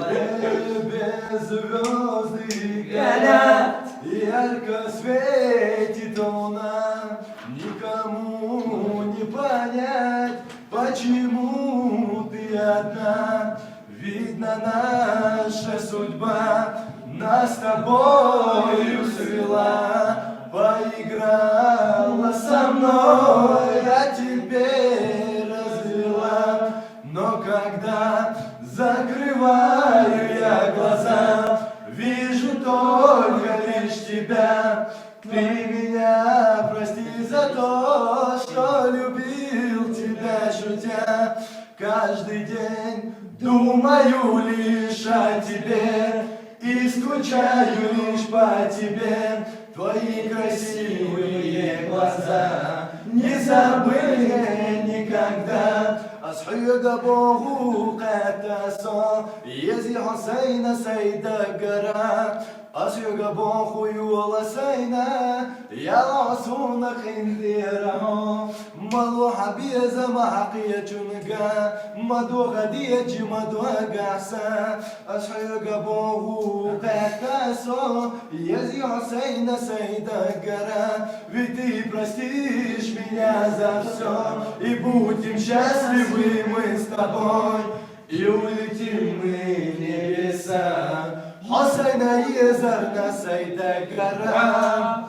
Небе звезды горят, ярко светит луна. Никому не понять, почему ты одна. Видно, наша судьба нас с тобою свела. Поиграла со мной, а теперь развела. Но когда закрываю я глаза, вижу только лишь тебя. Ты меня прости за то, что любил тебя, шутя. Каждый день думаю лишь о тебе и скучаю лишь по тебе. Твои красивые глаза не забыли никогда. أصحيق بوغو قتاسا يزي حسين سيد قرا أصحيق بوغو يولا سينا يا عصون خنديرا مالو حبيز ما حقية جنقا مدو غدية مدو قعسا أصحيق بوغو قتاسا يزي حسين سيد قرا ведь ты простишь меня за все и будем счастливы мы с тобой, и улетим мы в небеса. Хосейна езерна сайда гора.